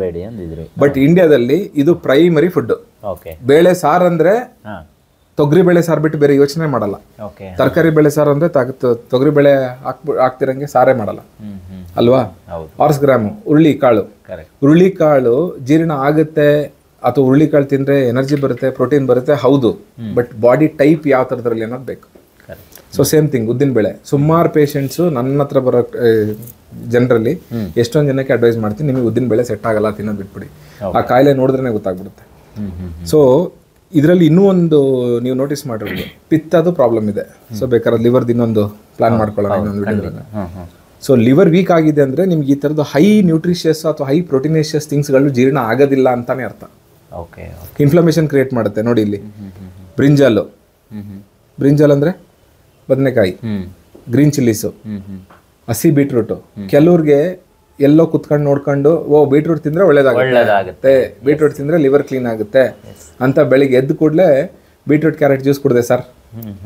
ಬಟ್ ಇಂಡಿಯಾದಲ್ಲಿ ಇದು ಪ್ರೈಮರಿ ಫುಡ್. ಬೇಳೆ ಸಾರು ಅಂದ್ರೆ ತೊಗರಿ ಬೇಳೆ ಸಾರು ಬಿಟ್ಟು ಬೇರೆ ಯೋಚನೆ ಮಾಡಲ್ಲ. ತರಕಾರಿ ಬೇಳೆ ಸಾರು ಅಂದ್ರೆ ತೊಗರಿ ಬೇಳೆ ಹಾಕ್ತಿರಂಗೆ ಸಾರೇ ಮಾಡಲ್ಲ ಅಲ್ವಾ? 6 ಗ್ರಾಮು ಹುರುಳಿ ಕಾಳು ಜೀರ್ಣ ಆಗುತ್ತೆ ಅಥವಾ ಹುರುಳಿ ಕಾಳು ತಿಂದ್ರೆ ಎನರ್ಜಿ ಬರುತ್ತೆ, ಪ್ರೋಟೀನ್ ಬರುತ್ತೆ, ಹೌದು. ಬಟ್ ಬಾಡಿ ಟೈಪ್ ಯಾವ ಥರದ್ರಲ್ಲಿ ಅನ್ನೋದು ಬೇಕು. ಸೊ ಸೇಮ್ ಥಿಂಗ್ ಉದ್ದಿನ ಬೇಳೆ. ಸುಮಾರು ಪೇಷಂಟ್ಸು ನನ್ನ ಹತ್ರ ಬರೋ ಜನರಲ್ಲಿ ಎಷ್ಟೊಂದು ಜನಕ್ಕೆ ಅಡ್ವೈಸ್ ಮಾಡ್ತೀನಿ, ನಿಮಗೆ ಉದ್ದಿನ ಬೇಳೆ ಸೆಟ್ ಆಗಲ್ಲ, ತಿನ್ನೋದು ಬಿಟ್ಬಿಡಿ. ಆ ಕಾಯಿಲೆ ನೋಡಿದ್ರೆ ಗೊತ್ತಾಗ್ಬಿಡುತ್ತೆ. ಸೊ ಇದರಲ್ಲಿ ಇನ್ನೂ ಒಂದು ನೀವು ನೋಟಿಸ್ ಮಾಡಿರೋದು, ಪಿತ್ತದು ಪ್ರಾಬ್ಲಮ್ ಇದೆ. ಸೊ ಬೇಕಾದ್ರೆ ಲಿವರ್ದು ಇನ್ನೊಂದು ಪ್ಲಾನ್ ಮಾಡ್ಕೊಳ್ಳೋಣ ಇನ್ನೊಂದು ವಿಡಿಯೋದಲ್ಲಿ. ಸೊ ಲಿವರ್ ವೀಕ್ ಆಗಿದೆ ಅಂದರೆ ನಿಮ್ಗೆ ಈ ಥರದ್ದು ಹೈ ನ್ಯೂಟ್ರಿಷಿಯಸ್ ಅಥವಾ ಹೈ ಪ್ರೋಟೀನೇಷಿಯಸ್ ಥಿಂಗ್ಸ್ಗಳು ಜೀರ್ಣ ಆಗೋದಿಲ್ಲ ಅಂತಾನೆ ಅರ್ಥ. ಇನ್ಫ್ಲಮೇಷನ್ ಕ್ರಿಯೇಟ್ ಮಾಡುತ್ತೆ. ನೋಡಿ ಇಲ್ಲಿ ಬ್ರಿಂಜಾಲ್ ಅಂದರೆ ಬದನೆಕಾಯಿ, ಗ್ರೀನ್ ಚಿಲ್ಲೀಸು, ಹಸಿ ಬೀಟ್ರೂಟು. ಕೆಲವ್ರಿಗೆ ಎಲ್ಲೋ ಕುತ್ಕೊಂಡು ನೋಡ್ಕೊಂಡು ಬೀಟ್ರೂಟ್ ತಿಂದ್ರೆ ಒಳ್ಳೇದಾಗುತ್ತೆ, ಬೀಟ್ರೂಟ್ ತಿಂದ್ರೆ ಲಿವರ್ ಕ್ಲೀನ್ ಆಗುತ್ತೆ ಅಂತ ಬೆಳಿಗ್ಗೆ ಎದ್ದು ಕೂಡಲೇ ಬೀಟ್ರೂಟ್ ಕ್ಯಾರೆಟ್ ಜ್ಯೂಸ್ ಕುಡಿದೆ ಸರ್.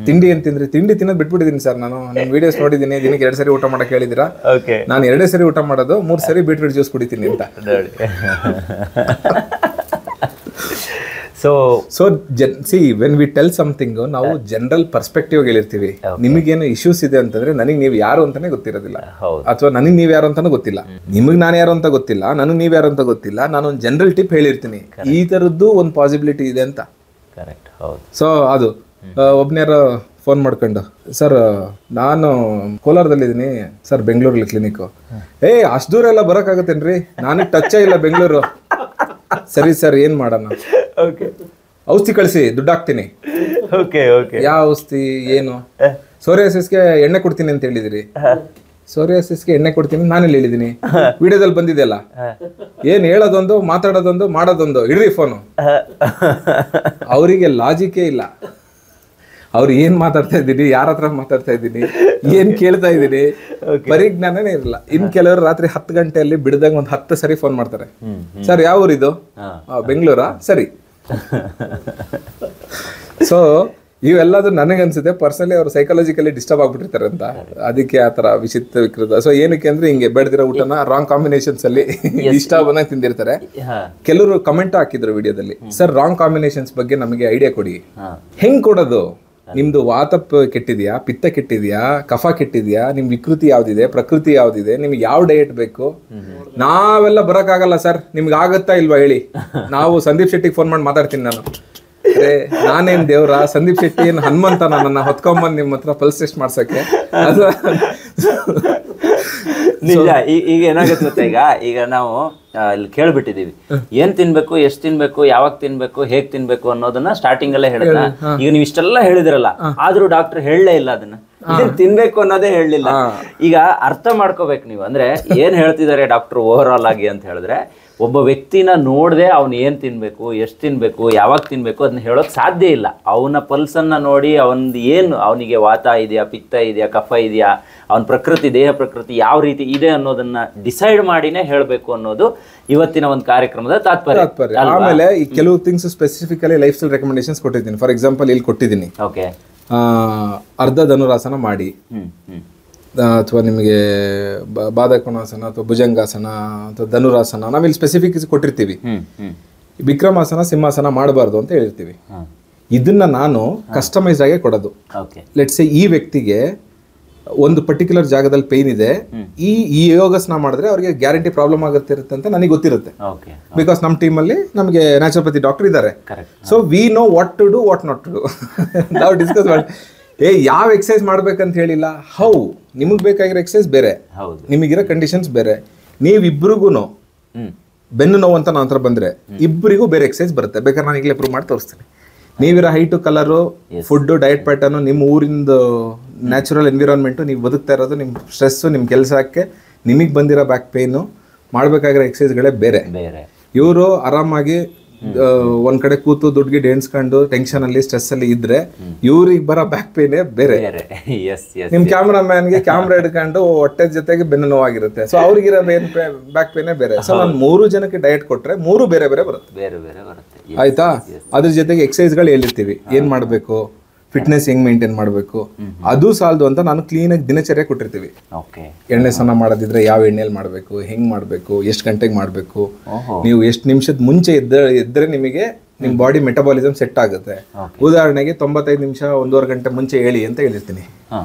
ತಿಂಡಿ ಏನ್ ತಿಂದ್ರಿ? ತಿಂಡಿ ತಿನ್ನೋದು ಬಿಟ್ಬಿಟ್ಟಿದ್ದೀನಿ ಸರ್. ನಾನು ನಿಮ್ಮ ವಿಡಿಯೋಸ್ ನೋಡಿದ್ದೀನಿ, ದಿನಕ್ಕೆ 2 ಸರಿ ಊಟ ಮಾಡಕ್ಕೆ ಹೇಳಿದಿರಾ. ನಾನು 2 ಸರಿ ಊಟ ಮಾಡೋದು, 3 ಸರಿ ಬೀಟ್ರೂಟ್ ಜ್ಯೂಸ್ ಕುಡಿತೀನಿ ಅಂತ. So when we tell something, ನಾವು ಜನರಲ್ ಪರ್ಸ್ಪೆಕ್ಟಿವ್ ಹೇಳಿರ್ತೀವಿ. ನಿಮಗೇನು ಇಶ್ಯೂಸ್ ಇದೆ ಅಂತಂದ್ರೆ ನನಗೆ ನೀವು ಯಾರು ಅಂತಾನೆ ಗೊತ್ತಿರೋದಿಲ್ಲ, ಅಥವಾ ನನಗೆ ನೀವು ಯಾರು ಅಂತಾನು ಗೊತ್ತಿಲ್ಲ. ನಿಮಗೆ ನಾನು ಯಾರು ಅಂತ ಗೊತ್ತಿಲ್ಲ, ನನಗೆ ನೀವು ಯಾರು ಅಂತ ಗೊತ್ತಿಲ್ಲ. ನಾನು ಒಂದು ಜನರಲ್ ಟಿಪ್ ಹೇಳಿರ್ತೀನಿ, ಈ ತರದ್ದು ಒಂದು ಪಾಸಿಬಿಲಿಟಿ ಇದೆ ಅಂತ. ಸೊ ಅದು ಒಬ್ನ್ಯಾರ ಫೋನ್ ಮಾಡ್ಕೊಂಡು, ಸರ್ ನಾನು ಕೋಲಾರದಲ್ಲಿದ್ದೀನಿ ಸರ್, ಬೆಂಗಳೂರಲ್ಲಿ ಕ್ಲಿನಿಕ್. ಅಷ್ಟು ದೂರ ಎಲ್ಲ ಬರೋಕ್ಕಾಗತ್ತೇನ್ರಿ? ನನಗೆ ಟಚ್ಚೇ ಇಲ್ಲ ಬೆಂಗಳೂರು. ಸರಿ ಸರ್, ಏನ್ ಮಾಡೋಣ? ಔಷಧಿ ಕಳಿಸಿ, ದುಡ್ಡು ಹಾಕ್ತೀನಿ. ಯಾವ ಔಷಧಿ? ಏನು? ಸೋರಿಯಾಸಿಸ್ಗೆ ಎಣ್ಣೆ ಕೊಡ್ತೀನಿ ಅಂತ ಹೇಳಿದಿರಿ. ಸೋರಿಯಾಸಿಸ್ಗೆ ಎಣ್ಣೆ ಕೊಡ್ತೀನಿ ನಾನೆಲ್ಲಿ ಹೇಳಿದೀನಿ? ವಿಡಿಯೋದಲ್ಲಿ ಬಂದಿದೆಯಲ್ಲ. ಏನ್ ಹೇಳೋದೊಂದು, ಮಾತಾಡೋದೊಂದು, ಮಾಡೋದೊಂದು. ಇಡ್ರಿ ಫೋನು. ಅವರಿಗೆ ಲಾಜಿಕೇ ಇಲ್ಲ. ಅವ್ರು ಏನ್ ಮಾತಾಡ್ತಾ ಇದ್ದೀನಿ, ಯಾರ ಹತ್ರ ಮಾತಾಡ್ತಾ ಇದ್ದೀನಿ, ಏನ್ ಕೇಳ್ತಾ ಇದ್ದೀನಿ, ಪರಿಜ್ಞಾನನೇ ಇರಲ್ಲ. ಇನ್ ಕೆಲವರು ರಾತ್ರಿ 10 ಗಂಟೆಯಲ್ಲಿ ಬಿಡದಾಗ ಒಂದು 10 ಸರಿ ಫೋನ್ ಮಾಡ್ತಾರೆ. ಸರ್ ಯಾವ ಊರಿದು? ಬೆಂಗಳೂರಾ? ಸರಿ. ಸೊ ಇವೆಲ್ಲದು ನನಗನ್ಸುತ್ತೆ ಪರ್ಸನಲಿ ಅವ್ರು ಸೈಕಾಲಜಿಕಲಿ ಡಿಸ್ಟರ್ಬ್ ಆಗ್ಬಿಟ್ಟಿರ್ತಾರೆ ಅಂತ, ಅದಕ್ಕೆ ಆ ಥರ ವಿಕೃತ. ಸೊ ಏನಕ್ಕೆ ಅಂದ್ರೆ ಹಿಂಗೆ ಬೆಳೆದಿರೋ ಊಟನ ರಾಂಗ್ ಕಾಂಬಿನೇಷನ್ಸ್ ಅಲ್ಲಿ ಇಷ್ಟ ಬಂದಾಗ ತಿಂದಿರ್ತಾರೆ. ಕೆಲವರು ಕಮೆಂಟ್ ಹಾಕಿದ್ರು ವಿಡಿಯೋದಲ್ಲಿ, ಸರ್ ರಾಂಗ್ ಕಾಂಬಿನೇಷನ್ಸ್ ಬಗ್ಗೆ ನಮಗೆ ಐಡಿಯಾ ಕೊಡಿ. ಹೆಂಗ್ ಕೊಡೋದು? ನಿಮ್ದು ವಾತ ಕೆಟ್ಟಿದ್ಯಾ, ಪಿತ್ತ ಕೆಟ್ಟಿದ್ಯಾ, ಕಫ ಕೆಟ್ಟಿದ್ಯಾ, ನಿಮ್ ವಿಕೃತಿ ಯಾವ್ದಿದೆ, ಪ್ರಕೃತಿ ಯಾವ್ದಿದೆ, ನಿಮ್ಗೆ ಯಾವ ಡಯಟ್ ಬೇಕು? ನಾವೆಲ್ಲ ಬರೋಕ್ಕಾಗಲ್ಲ ಸರ್. ನಿಮ್ಗೆ ಆಗತ್ತಾ ಇಲ್ವಾ ಹೇಳಿ? ನಾವು ಸಂದೀಪ್ ಶೆಟ್ಟಿಗೆ ಫೋನ್ ಮಾಡಿ ಮಾತಾಡ್ತೀನಿ ನಾನು. ನಾನೇನ್ ದೇವ್ರ? ಸಂದೀಪ್ ಶೆಟ್ಟಿ ಏನ್ ಹನುಮಂತ? ನನ್ನ ಹೊತ್ಕೊಂಬಂದ್ ನಿಮ್ಮ ಹತ್ರ ಪಲ್ಸ್ ಟೆಸ್ಟ್ ಮಾಡ್ಸಕ್ಕೆ? ನಿಜ. ಈಗ ಏನಾಗುತ್ತೆ ಗೊತ್ತಾ, ಈಗ ನಾವು ಇಲ್ಲಿ ಕೇಳ್ಬಿಟ್ಟಿದೀವಿ ಏನ್ ತಿನ್ಬೇಕು, ಎಷ್ಟ್ ತಿನ್ಬೇಕು, ಯಾವಾಗ ತಿನ್ಬೇಕು, ಹೇಗ್ ತಿನ್ಬೇಕು ಅನ್ನೋದನ್ನ ಸ್ಟಾರ್ಟಿಂಗ್ ಅಲ್ಲೇ ಹೇಳಿದ. ಈಗ ನೀವು ಇಷ್ಟೆಲ್ಲ ಹೇಳಿದಿರಲ್ಲ, ಆದ್ರೂ ಡಾಕ್ಟರ್ ಹೇಳಲೇ ಇಲ್ಲ ಅದನ್ನ. ತಿನ್ಬೇಕು ಅನ್ನೋದೇ ಹೇಳಲಿಲ್ಲ. ಈಗ ಅರ್ಥ ಮಾಡ್ಕೋಬೇಕು ನೀವು. ಅಂದ್ರೆ ಏನ್ ಹೇಳ್ತಿದ್ದಾರೆ ಡಾಕ್ಟರ್ ಓವರ್ ಆಲ್ ಆಗಿ ಅಂತ ಹೇಳಿದ್ರೆ, ಒಬ್ಬ ವ್ಯಕ್ತಿನ ನೋಡದೆ ಅವ್ನು ಏನು ತಿನ್ನಬೇಕು, ಎಷ್ಟು ತಿನ್ನಬೇಕು, ಯಾವಾಗ ತಿನ್ನಬೇಕು ಅದನ್ನ ಹೇಳೋಕೆ ಸಾಧ್ಯ ಇಲ್ಲ. ಅವನ ಪಲ್ಸನ್ನು ನೋಡಿ ಅವನದು ಏನು, ಅವನಿಗೆ ವಾತ ಇದೆಯಾ, ಪಿತ್ತ ಇದೆಯಾ, ಕಫ ಇದೆಯಾ, ಅವನ ಪ್ರಕೃತಿ, ದೇಹ ಪ್ರಕೃತಿ ಯಾವ ರೀತಿ ಇದೆ ಅನ್ನೋದನ್ನ ಡಿಸೈಡ್ ಮಾಡಿನೇ ಹೇಳಬೇಕು ಅನ್ನೋದು ಇವತ್ತಿನ ಒಂದು ಕಾರ್ಯಕ್ರಮದ ತಾತ್ಪರ್ಯ. ಆಮೇಲೆ ಈ ಕೆಲವು things specifically life style recommendations ಕೊಟ್ಟಿದ್ದೀನಿ. ಫಾರ್ ಎಕ್ಸಾಂಪಲ್ ಇಲ್ಲಿ ಕೊಟ್ಟಿದ್ದೀನಿ, ಓಕೆ, ಅರ್ಧ ಧನುರಾಸನ ಮಾಡಿ, ಅಥವಾ ನಿಮಗೆ ಬಾಧಕೋನಾಸನ ಅಥವಾ ಭುಜಂಗಾಸನ ಅಥವಾ ಧನುರಾಸನ ನಾವಿಲ್ಲಿ ಸ್ಪೆಸಿಫಿಕ್ ಕೊಟ್ಟಿರ್ತೀವಿ. ವಿಕ್ರಮಾಸನ, ಸಿಂಹಾಸನ ಮಾಡಬಾರ್ದು ಅಂತ ಹೇಳಿರ್ತೀವಿ. ಇದನ್ನ ನಾನು ಕಸ್ಟಮೈಸ್ ಆಗೇ ಕೊಡೋದು. ಲೆಟ್ಸ್ ಸೇ ಈ ವ್ಯಕ್ತಿಗೆ ಒಂದು ಪರ್ಟಿಕ್ಯುಲರ್ ಜಾಗದಲ್ಲಿ ಪೇನ್ ಇದೆ, ಈ ಯೋಗಾಸನ ಮಾಡಿದ್ರೆ ಅವ್ರಿಗೆ ಗ್ಯಾರಂಟಿ ಪ್ರಾಬ್ಲಮ್ ಆಗುತ್ತಿರುತ್ತೆ ಅಂತ ನನಗೆ ಗೊತ್ತಿರುತ್ತೆ. ಬಿಕಾಸ್ ನಮ್ಮ ಟೀಮಲ್ಲಿ ನಮಗೆ ನ್ಯಾಚುರೋಪತಿ ಡಾಕ್ಟರ್ ಇದ್ದಾರೆ. So we know what to do what not to do. ನಾವು ಡಿಸ್ಕಸ್ ಮಾಡಿ ಯಾವ ಎಕ್ಸಸೈಸ್ ಮಾಡ್ಬೇಕಂತ ಹೇಳಿಲ್ಲ, ಹೌ ನಿಮಗೆ ಬೇಕಾಗಿರೋ ಎಕ್ಸಸೈಸ್ ಬೇರೆ, ನಿಮಗಿರೋ ಕಂಡೀಷನ್ಸ್ ಬೇರೆ. ನೀವಿಬ್ರಿಗೂ ಬೆನ್ನು ನೋವು ಅಂತ ನನ್ನ ಹತ್ರ ಬಂದರೆ ಇಬ್ಬರಿಗೂ ಬೇರೆ ಎಕ್ಸಸೈಸ್ ಬರುತ್ತೆ. ಬೇಕಾದ್ರೆ ನಾನು ಈಗಲೇ ಪ್ರೂವ್ ಮಾಡಿ ತೋರಿಸ್ತೀನಿ. ನೀವಿರೋ height, colour, food, diet pattern, ನಿಮ್ಮ ಊರಿಂದು ನ್ಯಾಚುರಲ್ ಎನ್ವಿರಾನ್ಮೆಂಟು, ನೀವು ಬದುಕ್ತಾ ಇರೋದು, ನಿಮ್ಮ ಸ್ಟ್ರೆಸ್ಸು, ನಿಮ್ಮ ಕೆಲಸಕ್ಕೆ ನಿಮಗೆ ಬಂದಿರೋ ಬ್ಯಾಕ್ ಪೇಯ್ನು, ಮಾಡಬೇಕಾಗಿರೋ ಎಕ್ಸಸೈಸ್ಗಳೇ ಬೇರೆ. ಇವರು ಆರಾಮಾಗಿ ಒಂದ್ ಕಡೆ ಕೂತು ದುಡ್ಡು ಎಣಿಸ್ಕೊಂಡು ಟೆನ್ಷನ್ ಅಲ್ಲಿ ಸ್ಟ್ರೆಸ್ ಅಲ್ಲಿ ಇದ್ರೆ ಇವ್ರಿಗೆ ಬರೋ ಬ್ಯಾಕ್ ಪೇನೇ ಬೇರೆ. ನಿಮ್ ಕ್ಯಾಮ್ರಾಮ್ಯಾನ್ಗೆ ಕ್ಯಾಮ್ರಾ ಹಿಡ್ಕೊಂಡು ಹೊಟ್ಟೆ ಜೊತೆಗೆ ಬೆನ್ನು ನೋವಾಗಿರುತ್ತೆ. ಸೊ ಅವ್ರಿಗಿರೋ ಬ್ಯಾಕ್ ಪೇನೇ ಬೇರೆ. ಸೊ ನಾನು 3 ಜನಕ್ಕೆ ಡಯಟ್ ಕೊಟ್ರೆ 3 ಬೇರೆ ಬೇರೆ ಬರುತ್ತೆ. ಆಯ್ತಾ? ಅದ್ರ ಜೊತೆಗೆ ಎಕ್ಸಸೈಸ್ಗಳು ಹೇಳಿರ್ತೀವಿ, ಏನ್ ಮಾಡ್ಬೇಕು, ಫಿಟ್ನೆಸ್ ಹೆಂಗ್ ಮೇಂಟೈನ್ ಮಾಡಬೇಕು, ಅದು ಸಾಲದು ಅಂತ ನಾನು ಕ್ಲೀನಾಗಿ ದಿನಚರ್ಯ ಕೊಟ್ಟಿರ್ತೀವಿ. ಎಣ್ಣೆ ಸ್ನಾನ ಮಾಡೋದಿದ್ರೆ ಯಾವ ಎಣ್ಣೆಯಲ್ಲಿ ಮಾಡಬೇಕು, ಹೆಂಗ್ ಮಾಡಬೇಕು, ಎಷ್ಟು ಗಂಟೆಗೆ ಮಾಡಬೇಕು, ನೀವು ಎಷ್ಟು ನಿಮಿಷದ ಮುಂಚೆ ಎದ್ದರೆ ನಿಮಗೆ ನಿಮ್ಮ ಬಾಡಿ ಮೆಟಬಾಲಿಸಮ್ ಸೆಟ್ ಆಗುತ್ತೆ. ಉದಾಹರಣೆಗೆ 95 ನಿಮಿಷ 1.5 ಗಂಟೆ ಮುಂಚೆ ಹೇಳಿ ಅಂತ ಹೇಳಿರ್ತೀನಿ.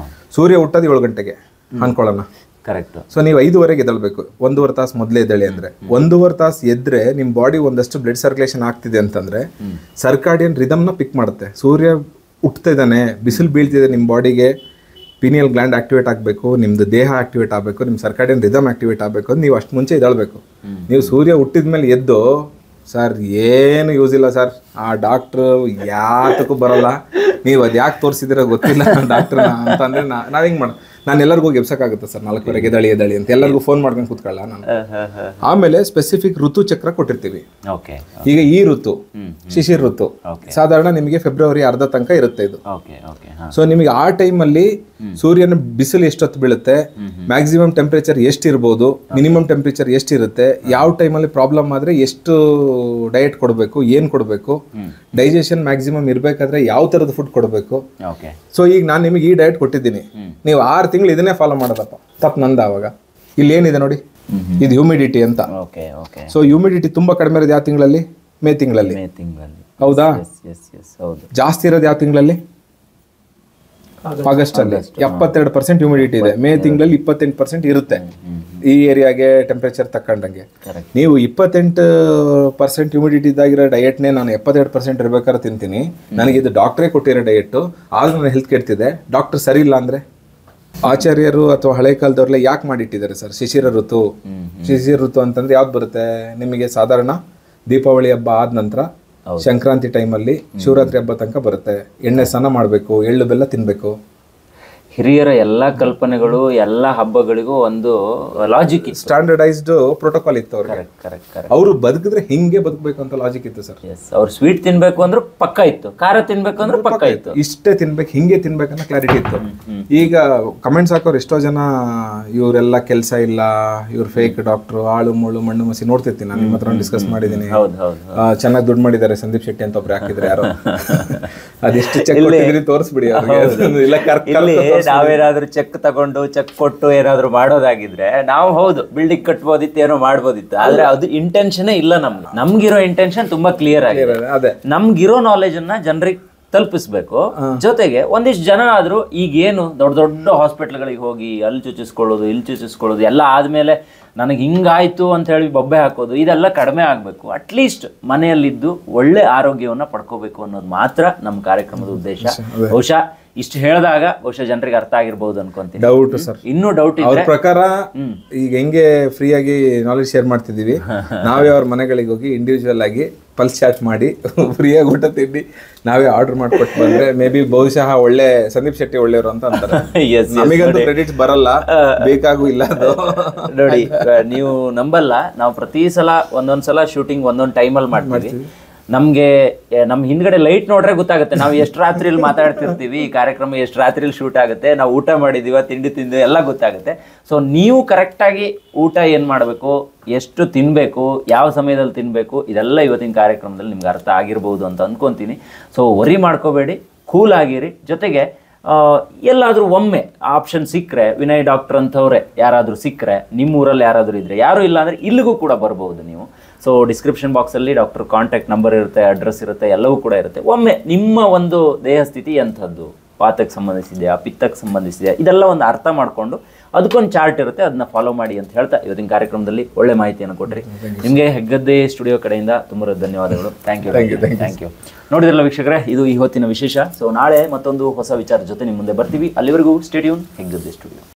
ಸೂರ್ಯ ಹುಟ್ಟೋದು 7 ಗಂಟೆಗೆ ಅನ್ಕೊಳ್ಳೋಣ. ಕರೆಕ್ಟ್. ಸೊ ನೀವು 5:30ಗೆ ಎದ್ದೇಳಬೇಕು, 1.5 ತಾಸು ಮೊದಲೇ ಎದ್ದೇಳಿ ಅಂದ್ರೆ 1.5 ತಾಸು ಎದ್ರೆ ನಿಮ್ಮ ಬಾಡಿ ಒಂದಷ್ಟು ಬ್ಲಡ್ ಸರ್ಕ್ಯುಲೇಷನ್ ಆಗ್ತಿದೆ ಅಂತಂದ್ರೆ ಸರ್ಕಾಡಿಯನ್ ರಿದಮ್ನ ಪಿಕ್ ಮಾಡುತ್ತೆ. ಸೂರ್ಯ ಹುಟ್ತಾ ಇದ್ದಾನೆ, ಬಿಸಿಲು ಬೀಳ್ತಿದೆ, ನಿಮ್ಮ ಬಾಡಿಗೆ ಪಿನಿಯಲ್ ಗ್ಲ್ಯಾಂಡ್ ಆಕ್ಟಿವೇಟ್ ಆಗಬೇಕು, ನಿಮ್ದು ದೇಹ ಆಕ್ಟಿವೇಟ್ ಆಗಬೇಕು, ನಿಮ್ಮ ಸರ್ಕಾಡಿಯನ್ ರಿದಮ್ ಆಕ್ಟಿವೇಟ್ ಆಗಬೇಕು ಅಂತ ನೀವು ಅಷ್ಟು ಮುಂಚೆ ಎದ್ದೇಳಬೇಕು. ನೀವು ಸೂರ್ಯ ಹುಟ್ಟಿದ ಮೇಲೆ ಎದ್ದು ಸರ್ ಏನು ಯೂಸ್ ಇಲ್ಲ ಸರ್, ಆ ಡಾಕ್ಟ್ರು ಯಾತಕ್ಕೂ ಬರಲ್ಲ, ನೀವು ಅದು ಯಾಕೆ ತೋರಿಸಿದಿರೋ ಗೊತ್ತಿಲ್ಲ ಡಾಕ್ಟ್ರನ್ನ ಅಂತಂದರೆ ನಾವು ಹಿಂಗೆ ಮಾಡೋದು. ನಾನು ಎಲ್ಲರಿಗೂ ಹೋಗಿ ಎಬ್ಸಕ್ಕಾಗುತ್ತೆ ಸರ್ 4:30 ಎದಳಿ ಅಂತ ಎಲ್ಲರಿಗೂ ಫೋನ್ ಮಾಡ್ಕೊಂಡು ಕೂತ್ಕೊಳ್ಳ ನಾನು. ಆಮೇಲೆ ಸ್ಪೆಸಿಫಿಕ್ ಋತು ಚಕ್ರ ಕೊಟ್ಟಿರ್ತೀವಿ. ಈಗ ಈ ಋತು ಶಿಶಿರ್ ಋತು ಸಾಧಾರಣ ನಿಮಗೆ ಫೆಬ್ರವರಿ ಅರ್ಧ ತನಕ ಇರುತ್ತೆ ಇದು. ಸೊ ನಿಮಗೆ ಆ ಟೈಮಲ್ಲಿ ಸೂರ್ಯನ ಬಿಸಿಲು ಎಷ್ಟೊತ್ತು ಬೀಳುತ್ತೆ, ಮ್ಯಾಕ್ಸಿಮಮ್ ಟೆಂಪ್ರೇಚರ್ ಎಷ್ಟಿರ್ಬೋದು, ಮಿನಿಮಮ್ ಟೆಂಪ್ರೇಚರ್ ಎಷ್ಟಿರುತ್ತೆ, ಯಾವ ಟೈಮಲ್ಲಿ ಪ್ರಾಬ್ಲಮ್ ಆದರೆ ಎಷ್ಟು ಡಯಟ್ ಕೊಡಬೇಕು, ಏನು ಕೊಡಬೇಕು, ಡೈಜೆಷನ್ ಮ್ಯಾಕ್ಸಿಮಮ್ ಇರಬೇಕಾದ್ರೆ ಯಾವ ಥರದ ಫುಡ್ ಕೊಡಬೇಕು. ಸೊ ಈಗ ನಾನು ನಿಮಗೆ ಈ ಡಯಟ್ ಕೊಟ್ಟಿದ್ದೀನಿ, ನೀವು 6 ತಿಂಗಳು ಇದನ್ನೇ ಫಾಲೋ ಮಾಡೋದಪ್ಪ, ತಪ್ಪು ನಂದ. ಅವಾಗ ಇಲ್ಲಿ ಏನಿದೆ ನೋಡಿ, ಇದು ಹ್ಯೂಮಿಡಿಟಿ ಅಂತ. ಸೊ ಹ್ಯೂಮಿಡಿಟಿ ತುಂಬಾ ಕಡಿಮೆ ಇರೋದು ಯಾವ ತಿಂಗಳಲ್ಲಿ? ಮೇ ತಿಂಗಳಲ್ಲಿ. ಹೌದಾ? ಜಾಸ್ತಿ ಇರೋದು ಯಾವ ತಿಂಗಳಲ್ಲಿ? ಆಗಸ್ಟ್ ಅಲ್ಲಿ 72% ಹ್ಯೂಮಿಡಿಟಿ ಇದೆ. ಮೇ ತಿಂಗಳಲ್ಲಿ 28% ಇರುತ್ತೆ ಈ ಏರಿಯಾಗೆ ಟೆಂಪರೇಚರ್ ತಕ್ಕಂಡಂಗೆ. ನೀವು 28% ಹ್ಯೂಮಿಡಿಟಿ ಇದ್ದಾಗಿರೋ ಡಯಟ್ನೇ ನಾನು 72% ಇರ್ಬೇಕಾದ್ರೆ ತಿಂತೀನಿ, ನನಗೆ ಇದು ಡಾಕ್ಟ್ರೇ ಕೊಟ್ಟಿರೋ ಡಯಟ್, ಆದ್ರೂ ನನ್ನ ಹೆಲ್ತ್ ಕೆಡ್ತಿದೆ, ಡಾಕ್ಟರ್ ಸರಿ ಇಲ್ಲ ಅಂದ್ರೆ ಆಚಾರ್ಯರು ಅಥವಾ ಹಳೆ ಕಾಲದವ್ರಲ್ಲ ಯಾಕೆ ಮಾಡಿಟ್ಟಿದ್ದಾರೆ ಸರ್ ಶಿಶಿರ ಋತು? ಶಿಶಿರ ಋತು ಅಂತಂದ್ರೆ ಯಾವ್ದು ಬರುತ್ತೆ ನಿಮಗೆ? ಸಾಧಾರಣ ದೀಪಾವಳಿ ಹಬ್ಬ ಆದ ನಂತರ ಸಂಕ್ರಾಂತಿ ಟೈಮಲ್ಲಿ ಶಿವರಾತ್ರಿ ಹಬ್ಬ ತನಕ ಬರುತ್ತೆ. ಎಣ್ಣೆ ಸ್ನಾನ ಮಾಡಬೇಕು, ಎಳ್ಳು ಬೆಲ್ಲ ತಿನ್ಬೇಕು. ಹಿರಿಯರ ಎಲ್ಲ ಕಲ್ಪನೆಗಳು ಎಲ್ಲ ಹಬ್ಬಗಳಿಗೂ ಒಂದು ಲಾಜಿಕ್ ಇತ್ತು, ಸ್ಟ್ಯಾಂಡರ್ಡೈಸ್ಡ್ ಪ್ರೋಟೋಕಾಲ್ ಇತ್ತು ಅವ್ರಿಗೆ. ಅವರು ಬದುಕಿದ್ರೆ ಹಿಂಗೆ ಬದುಕಬೇಕು ಅಂತ ಲಾಜಿಕ್ ಇತ್ತು ಸರ್. ಅವ್ರು ಸ್ವೀಟ್ ತಿನ್ಬೇಕು ಅಂದ್ರೆ ಪಕ್ಕ ಇತ್ತು, ಖಾರ ತಿನ್ಬೇಕು ಅಂದ್ರೆ ಪಕ್ಕ ಇತ್ತು, ಇಷ್ಟೇ ತಿನ್ಬೇಕು, ಹಿಂಗೆ ತಿನ್ಬೇಕನ್ನೋ ಕ್ಲಾರಿಟಿ ಇತ್ತು. ಈಗ ಕಮೆಂಟ್ಸ್ ಹಾಕೋರು ಎಷ್ಟೋ ಜನ ಇವರೆಲ್ಲ ಕೆಲಸ ಇಲ್ಲ, ಇವ್ರು ಫೇಕ್ ಡಾಕ್ಟ್ರು, ಆಳು ಮುಳ್ಳು ಮಣ್ಣು ಮಸಿ ನೋಡ್ತಿರ್ತೀನಿ ನಾನು, ನಿಮ್ಮ ಹತ್ರ ಡಿಸ್ಕಸ್ ಮಾಡಿದ್ದೀನಿ. ಚೆನ್ನಾಗಿ ದುಡ್ಡು ಮಾಡಿದ್ದಾರೆ ಸಂದೀಪ್ ಶೆಟ್ಟಿ ಅಂತ ಒಬ್ರು ಹಾಕಿದ್ರೆ ಯಾರೋ, ಅದೆಷ್ಟು ಚೆಕ್ ಕೊಟ್ಟಿದ್ರಿ ತೋರಿಸ್ಬಿಡಿ ಅವ್ರಿಗೆ. ನಾವೇನಾದ್ರೂ ಚೆಕ್ ತಗೊಂಡು ಚೆಕ್ ಕೊಟ್ಟು ಏನಾದ್ರು ಮಾಡೋದಾಗಿದ್ರೆ ನಾವು ಹೌದು ಬಿಲ್ಡಿಂಗ್ ಕಟ್ಬೋದಿತ್ತು, ಏನೋ ಮಾಡ್ಬೋದಿತ್ತು. ಆದ್ರೆ ಅದು ಇಂಟೆನ್ಷನ್ ಇಲ್ಲ ನಮ್ಗೆ. ನಮ್ಗಿರೋ ಇಂಟೆನ್ಷನ್ ತುಂಬಾ ಕ್ಲಿಯರ್ ಆಗಿದೆ. ನಮ್ಗಿರೋ ನಾಲೆಜ್ ಅನ್ನ ಜನರಿಗೆ ತಲುಪಿಸ್ಬೇಕು. ಜೊತೆಗೆ ಒಂದಿಷ್ಟು ಜನ ಆದ್ರೂ ಈಗೇನು ದೊಡ್ಡ ದೊಡ್ಡ ಹಾಸ್ಪಿಟಲ್ಗಳಿಗೆ ಹೋಗಿ ಅಲ್ಲಿ ಚುಚ್ಚಿಸ್ಕೊಳ್ಳೋದು ಇಲ್ಲಿ ಚುಚ್ಚಿಸ್ಕೊಳ್ಳೋದು ಎಲ್ಲ ಆದ್ಮೇಲೆ ನನಗೆ ಹಿಂಗಾಯ್ತು ಅಂತ ಹೇಳಿ ಬೊಬ್ಬೆ ಹಾಕೋದು, ಇದೆಲ್ಲ ಕಡಿಮೆ ಆಗಬೇಕು. ಅಟ್ಲೀಸ್ಟ್ ಮನೆಯಲ್ಲಿದ್ದು ಒಳ್ಳೆ ಆರೋಗ್ಯವನ್ನ ಪಡ್ಕೋಬೇಕು ಅನ್ನೋದು ಮಾತ್ರ ನಮ್ಮ ಕಾರ್ಯಕ್ರಮದ ಉದ್ದೇಶ. ಬಹುಶಃ ಇಷ್ಟು ಹೇಳಿದಾಗ ಬಹುಶಃ ಜನರಿಗೆ ಅರ್ಥ ಆಗಿರ್ಬೋದು ಅನ್ಕೊಂತೀನಿ. ಡೌಟ್ ಸರ್, ಇನ್ನೂ ಡೌಟ್ ಅವ್ರ ಪ್ರಕಾರ ಈಗ ಹೆಂಗೆ ಫ್ರೀ ಆಗಿ ನಾಲೆಜ್ ಶೇರ್ ಮಾಡ್ತಿದೀವಿ, ನಾವೇ ಅವ್ರ ಮನೆಗಳಿಗೆ ಹೋಗಿ ಇಂಡಿವಿಜುವಲ್ ಆಗಿ ಪಲ್ಸ್ ಚಾಟ್ ಮಾಡಿ ಫ್ರೀಯಾಗಿ ಊಟ ತಿಂಡಿ ನಾವೇ ಆರ್ಡರ್ ಮಾಡ್ಕೊಟ್ಟು ಬಂದ್ರೆ ಮೇ ಬಿ ಬಹುಶಃ ಒಳ್ಳೆ ಸಂದೀಪ್ ಶೆಟ್ಟಿ ಒಳ್ಳೆಯವರು ಅಂತ ಅಂತಾರೆ. ನಮಗಂತೂ ಕ್ರೆಡಿಟ್ಸ್ ಬರಲ್ಲ, ಬೇಕಾಗೂ ಇಲ್ಲ ಅದು. ನೋಡಿ ನೀವು ನಂಬಲ್ಲ, ನಾವು ಪ್ರತಿ ಸಲ ಒಂದೊಂದ್ಸಲ ಶೂಟಿಂಗ್ ಒಂದೊಂದು ಟೈಮಲ್ಲಿ ಮಾಡ್ತೀವಿ. ನಮ್ಗೆ ನಮ್ ಹಿಂದ್ಗಡೆ ಲೈಟ್ ನೋಡ್ರೆ ಗೊತ್ತಾಗುತ್ತೆ ನಾವು ಎಷ್ಟು ರಾತ್ರಿಯಲ್ಲಿ ಮಾತಾಡ್ತಿರ್ತೀವಿ, ಈ ಕಾರ್ಯಕ್ರಮ ಎಷ್ಟು ರಾತ್ರಿಯಲ್ಲಿ ಶೂಟ್ ಆಗುತ್ತೆ, ನಾವು ಊಟ ಮಾಡಿದೀವ, ತಿಂಡಿ ತಿಂದಿವಿ ಎಲ್ಲ ಗೊತ್ತಾಗುತ್ತೆ. ಸೊ ನೀವು ಕರೆಕ್ಟಾಗಿ ಊಟ ಏನು ಮಾಡಬೇಕು, ಎಷ್ಟು ತಿನ್ನಬೇಕು, ಯಾವ ಸಮಯದಲ್ಲಿ ತಿನ್ನಬೇಕು, ಇದೆಲ್ಲ ಇವತ್ತಿನ ಕಾರ್ಯಕ್ರಮದಲ್ಲಿ ನಿಮ್ಗೆ ಅರ್ಥ ಆಗಿರ್ಬೋದು ಅಂತ ಅಂದ್ಕೊತೀನಿ. ಸೊ ವರಿ ಮಾಡ್ಕೋಬೇಡಿ, ಕೂಲ್ ಆಗಿರಿ. ಜೊತೆಗೆ ಎಲ್ಲಾದರೂ ಒಮ್ಮೆ ಆಪ್ಷನ್ ಸಿಕ್ಕರೆ ವಿನಯ್ ಡಾಕ್ಟರ್ ಅಂಥವ್ರೆ ಯಾರಾದರೂ ಸಿಕ್ಕರೆ ನಿಮ್ಮೂರಲ್ಲಿ ಯಾರಾದರೂ ಇದ್ದರೆ, ಯಾರೂ ಇಲ್ಲ ಅಂದರೆ ಇಲ್ಲಿಗೂ ಕೂಡ ಬರ್ಬೋದು ನೀವು. ಸೊ ಡಿಸ್ಕ್ರಿಪ್ಷನ್ ಬಾಕ್ಸಲ್ಲಿ ಡಾಕ್ಟರ್ ಕಾಂಟ್ಯಾಕ್ಟ್ ನಂಬರ್ ಇರುತ್ತೆ, ಅಡ್ರೆಸ್ ಇರುತ್ತೆ, ಎಲ್ಲವೂ ಕೂಡ ಇರುತ್ತೆ. ಒಮ್ಮೆ ನಿಮ್ಮ ಒಂದು ದೇಹ ಸ್ಥಿತಿ ಎಂಥದ್ದು, ವಾತಕ್ಕೆ ಸಂಬಂಧಿಸಿದೆಯಾ, ಪಿತ್ತಕ್ಕೆ ಸಂಬಂಧಿಸಿದೆಯಾ, ಇದೆಲ್ಲ ಒಂದು ಅರ್ಥ ಮಾಡಿಕೊಂಡು ಅದಕ್ಕೊಂದು ಚಾರ್ಟ್ ಇರುತ್ತೆ, ಅದನ್ನ ಫಾಲೋ ಮಾಡಿ ಅಂತ ಹೇಳ್ತಾ ಇವತ್ತಿನ ಕಾರ್ಯಕ್ರಮದಲ್ಲಿ ಒಳ್ಳೆ ಮಾಹಿತಿಯನ್ನು ಕೊಟ್ರಿ. ನಿಮಗೆ ಹೆಗ್ಗದ್ದೆ ಸ್ಟುಡಿಯೋ ಕಡೆಯಿಂದ ತುಂಬ ಧನ್ಯವಾದಗಳು. Thank you. ನೋಡಿದ್ರಲ್ಲ ವೀಕ್ಷಕರೇ, ಇದು ಈ ಹೊತ್ತಿನ ವಿಶೇಷ. ಸೊ ನಾಳೆ ಮತ್ತೊಂದು ಹೊಸ ವಿಚಾರ ಜೊತೆ ನಿಮ್ಮ ಮುಂದೆ ಬರ್ತೀವಿ. ಅಲ್ಲಿವರೆಗೂ ಸ್ಟೇ ಟ್ಯೂನ್, ಹೆಗ್ಗದ್ದೆ ಸ್ಟುಡಿಯೋ.